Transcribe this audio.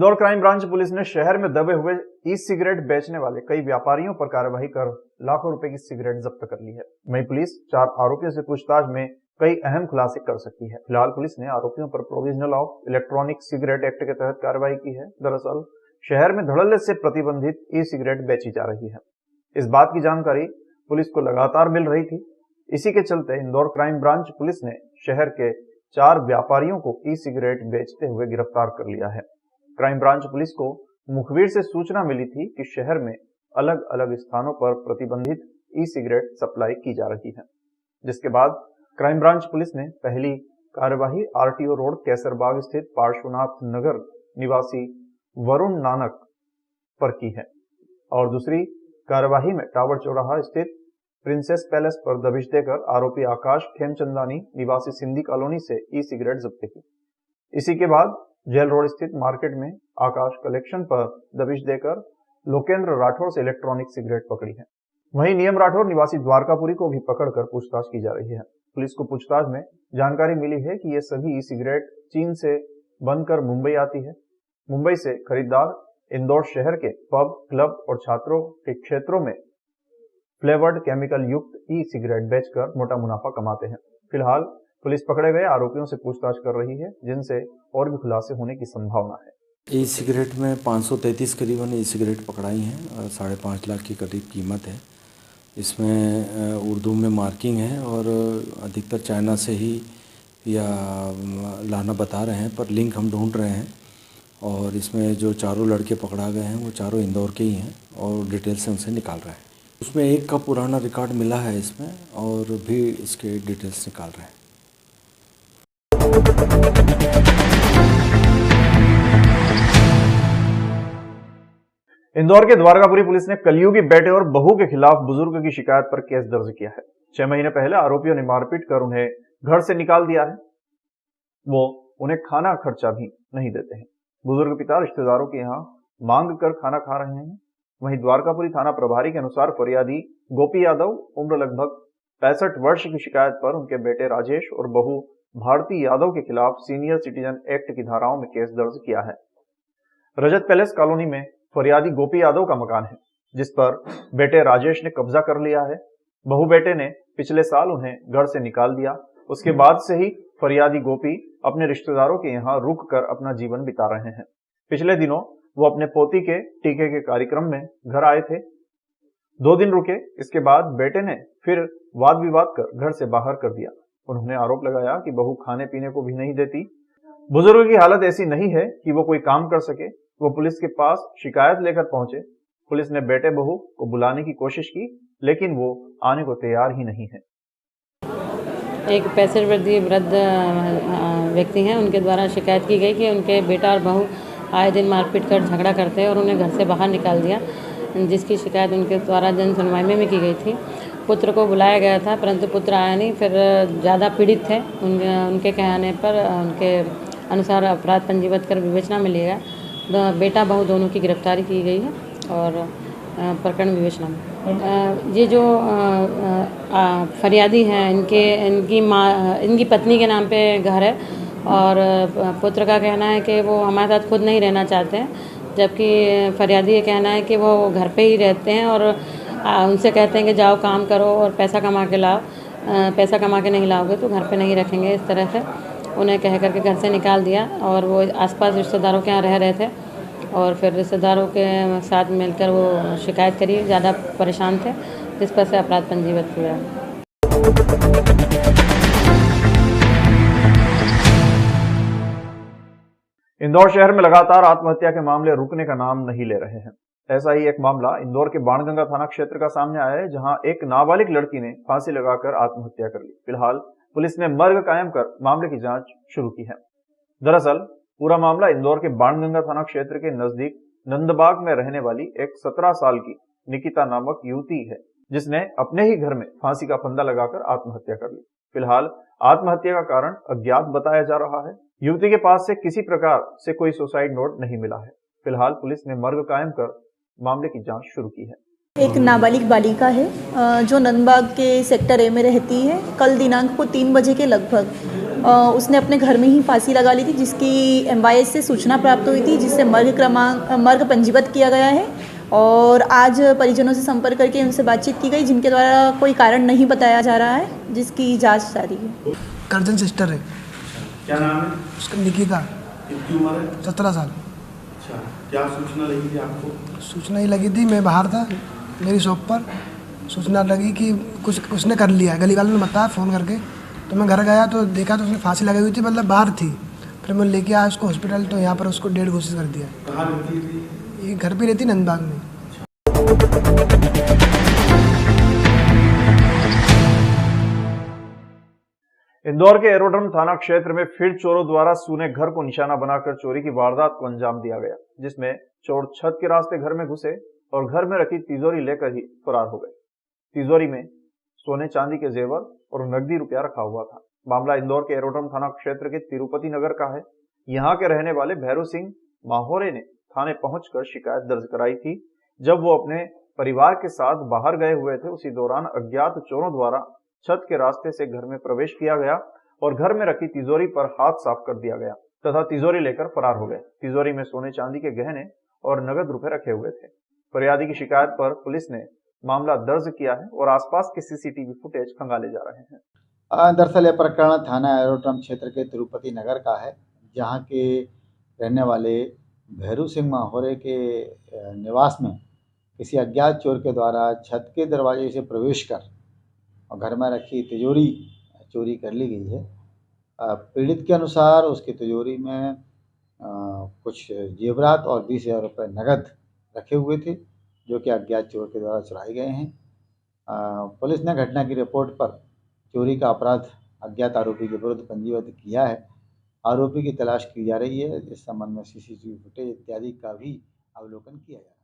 Indore crime branch police ने शहर में दबे हुए ई सिगरेट बेचने वाले कई व्यापारियों पर कार्रवाई कर लाखों रुपए की सिगरेट जब्त कर ली है। वहीं पुलिस 4 आरोपियों से पूछताछ में कई अहम खुलासे कर सकती है। फिलहाल पुलिस ने आरोपियों पर provisional of electronic cigarette act के तहत कार्रवाई की है। दरअसल शहर में धड़ल्ले से प्रतिबंधित ई सिगरेट बेची जा रही है। इस बात की जानकारी पुलिस को लगातार मिल रही थी। इसी के चलते इंदौर क्राइम ब्रांच पुलिस ने शहर के 4 व्यापारियों को ई सिगरेट बेचते हुए गिरफ्तार कर लिया है। क्राइम ब्रांच पुलिस को मुखबिर से सूचना मिली थी कि शहर में अलग अलग स्थानों पर प्रतिबंधित ई सिगरेट सप्लाई की जा रही है, जिसके बाद क्राइम ब्रांच पुलिस ने पहली कार्यवाही आरटीओ रोड कैसरबाग स्थित पार्श्वनाथ नगर निवासी वरुण नानक पर की है और दूसरी कार्यवाही में टावर चौराहा स्थित प्रिंसेस पैलेस पर दबिश देकर आरोपी आकाश खेमचंदानी निवासी सिंधी कॉलोनी से ई सिगरेट जब्त की। इसी के बाद जेल रोड स्थित मार्केट में आकाश कलेक्शन पर दबिश देकर लोकेंद्र राठौर से इलेक्ट्रॉनिक सिगरेट पकड़ी है। वहीं नियम राठौर निवासी द्वारकापुरी को भी पकड़कर पूछताछ की जा रही है। पुलिस को पूछताछ में जानकारी मिली है कि ये सभी ई सिगरेट चीन से बनकर मुंबई आती है। मुंबई से खरीदार इंदौर शहर के पब, क्लब और छात्रों के क्षेत्रों में फ्लेवर्ड केमिकल युक्त ई सिगरेट बेचकर मोटा मुनाफा कमाते हैं। फिलहाल पुलिस पकड़े गए आरोपियों से पूछताछ कर रही है, जिनसे और भी खुलासे होने की संभावना है। ई सिगरेट में 533 करीबन ई सिगरेट पकड़ाई हैं और 5.5 लाख की करीब कीमत है। इसमें उर्दू में मार्किंग है और अधिकतर चाइना से ही या लाना बता रहे हैं, पर लिंक हम ढूंढ रहे हैं। और इसमें जो चारों लड़के पकड़ा गए हैं वो चारों इंदौर के ही हैं और डिटेल से उनसे निकाल रहे हैं। उसमें एक का पुराना रिकॉर्ड मिला है इसमें और भी इसके डिटेल्स निकाल रहे हैं। इंदौर के द्वारकापुरी पुलिस ने कलयुगी बेटे और बहू के खिलाफ बुजुर्ग की शिकायत पर केस दर्ज किया है। 6 महीने पहले आरोपियों ने मारपीट कर उन्हें घर से निकाल दिया है। वो उन्हें खाना खर्चा भी नहीं देते हैं। बुजुर्ग पिता रिश्तेदारों के यहाँ मांग कर खाना खा रहे हैं। वहीं द्वारकापुरी थाना प्रभारी के अनुसार फरियादी गोपी यादव उम्र लगभग 65 वर्ष की शिकायत पर उनके बेटे राजेश और बहू भारती यादव के खिलाफ सीनियर सिटीजन एक्ट की धाराओं में केस दर्ज किया है। रजत पैलेस कॉलोनी में फरियादी गोपी यादव का मकान है, जिस पर बेटे राजेश ने कब्जा कर लिया है। बहू बेटे ने पिछले साल उन्हें घर से निकाल दिया। उसके बाद से ही फरियादी गोपी अपने रिश्तेदारों के यहाँ रुक कर अपना जीवन बिता रहे हैं। पिछले दिनों वो अपने पोती के टीके के कार्यक्रम में घर आए थे। 2 दिन रुके। इसके बाद बेटे ने फिर वाद विवाद कर घर से बाहर कर दिया। उन्होंने आरोप लगाया कि बहू खाने पीने को भी नहीं देती। बुजुर्ग की हालत ऐसी नहीं है कि वो कोई काम कर सके। वो पुलिस के पास शिकायत लेकर पहुंचे। पुलिस ने बेटे बहू को बुलाने की कोशिश की, लेकिन वो आने को तैयार ही नहीं है। एक 65 वर्षीय वृद्ध व्यक्ति हैं, उनके द्वारा शिकायत की गई कि उनके बेटा और बहू आए दिन मारपीट कर झगड़ा करते हैं और उन्हें घर से बाहर निकाल दिया, जिसकी शिकायत उनके द्वारा जन सुनवाई में की गई थी। पुत्र को बुलाया गया था, परंतु पुत्र आया नहीं। फिर ज़्यादा पीड़ित थे। उनके कहने पर उनके अनुसार अपराध पंजीबद्ध कर विवेचना में लिया गया। बेटा बहू दोनों की गिरफ्तारी की गई है और प्रकरण विवेचना में। ये जो फरियादी हैं, इनकी पत्नी के नाम पे घर है और पुत्र का कहना है कि वो हमारे साथ खुद नहीं रहना चाहते हैं, जबकि फरियादी ये कहना है कि वो घर पे ही रहते हैं और उनसे कहते हैं कि जाओ काम करो और पैसा कमा के लाओ। पैसा कमा के नहीं लाओगे तो घर पे नहीं रखेंगे। इस तरह से उन्हें कह करके घर से निकाल दिया और वो आसपास रिश्तेदारों के यहाँ रह रहे थे और फिर रिश्तेदारों के साथ मिलकर वो शिकायत करी, ज़्यादा परेशान थे, जिस पर से अपराध पंजीबद्ध हुआ। इंदौर शहर में लगातार आत्महत्या के मामले रुकने का नाम नहीं ले रहे हैं। ऐसा ही एक मामला इंदौर के बाणगंगा थाना क्षेत्र का सामने आया है, जहां एक नाबालिग लड़की ने फांसी लगाकर आत्महत्या कर ली। फिलहाल पुलिस ने मर्ग कायम कर मामले की जांच शुरू की है। दरअसल पूरा मामला इंदौर के बाणगंगा थाना क्षेत्र के नजदीक नंदबाग में रहने वाली एक 17 साल की निकिता नामक युवती है, जिसने अपने ही घर में फांसी का फंदा लगाकर आत्महत्या कर ली। फिलहाल आत्महत्या का कारण अज्ञात बताया जा रहा है। युवती के पास से किसी प्रकार से कोई सुसाइड नोट नहीं मिला है। फिलहाल पुलिस ने मर्ग कायम कर मामले की जांच शुरू की है। एक नाबालिग बालिका है जो नंदबाग के सेक्टर ए में रहती है। कल दिनांक को 3 बजे के लगभग उसने अपने घर में ही फांसी लगा ली थी, जिसकी MYS से सूचना प्राप्त हुई थी, जिससे मर्ग पंजीबद्ध किया गया है। और आज परिजनों से संपर्क करके उनसे बातचीत की गई, जिनके द्वारा कोई कारण नहीं बताया जा रहा है, जिसकी जांच जारी है। कर्जन सिस्टर है। क्या नाम है उसका निकिता। कितनी उम्र है? 17 साल। अच्छा, क्या सूचना लगी थी आपको? सूचना ही लगी थी, मैं बाहर था मेरी शॉप पर, सूचना लगी कि कुछ उसने कर लिया। गली वालों ने बताया फ़ोन करके, तो मैं घर गया तो देखा तो उसने फांसी लगाई हुई थी, मतलब बाहर थी। फिर मैं लेके आया उसको हॉस्पिटल, तो यहाँ पर उसको डेढ़ घोषित कर दिया। कहाँ रहती थी? ये घर पे रहती नंदबाग में। इंदौर के एरोड्रम थाना क्षेत्र में फिर चोरों द्वारा सूने घर को निशाना बनाकर चोरी की वारदात को अंजाम दिया गया, जिसमें चोर छत के रास्ते घर में घुसे और घर में रखी तिजोरी लेकर ही फरार हो गए। तिजोरी में सोने चांदी के जेवर और नकदी रुपया रखा हुआ था। मामला इंदौर के एरोड्रम थाना क्षेत्र के तिरुपति नगर का है। यहाँ के रहने वाले भैरू सिंह माहोरे ने थाने पहुंचकर शिकायत दर्ज कराई थी। जब वो अपने परिवार के साथ बाहर गए हुए थे, उसी दौरान अज्ञात चोरों द्वारा छत के रास्ते से घर में प्रवेश किया गया और घर में रखी तिजोरी पर हाथ साफ कर दिया गया तथा तिजोरी लेकर फरार हो गए। तिजोरी में सोने चांदी के गहने और नगद रुपए रखे हुए थे। फरियादी की शिकायत पर पुलिस ने मामला दर्ज किया है और आसपास के CCTV फुटेज खंगाले जा रहे हैं। दरअसल यह प्रकरण थाना एरोड्रम क्षेत्र के तिरुपति नगर का है, जहां के रहने वाले भैरू सिंह माहोरे के निवास में किसी अज्ञात चोर के द्वारा छत के दरवाजे से प्रवेश कर और घर में रखी तिजोरी चोरी कर ली गई है। पीड़ित के अनुसार उसकी तिजोरी में कुछ जेवरात और 20,000 रुपये नगद रखे हुए थे, जो कि अज्ञात चोर के द्वारा चुराए गए हैं। पुलिस ने घटना की रिपोर्ट पर चोरी का अपराध अज्ञात आरोपी के विरुद्ध पंजीबद्ध किया है। आरोपी की तलाश की जा रही है। इस संबंध में CCTV फुटेज इत्यादि का भी अवलोकन किया जा रहा है।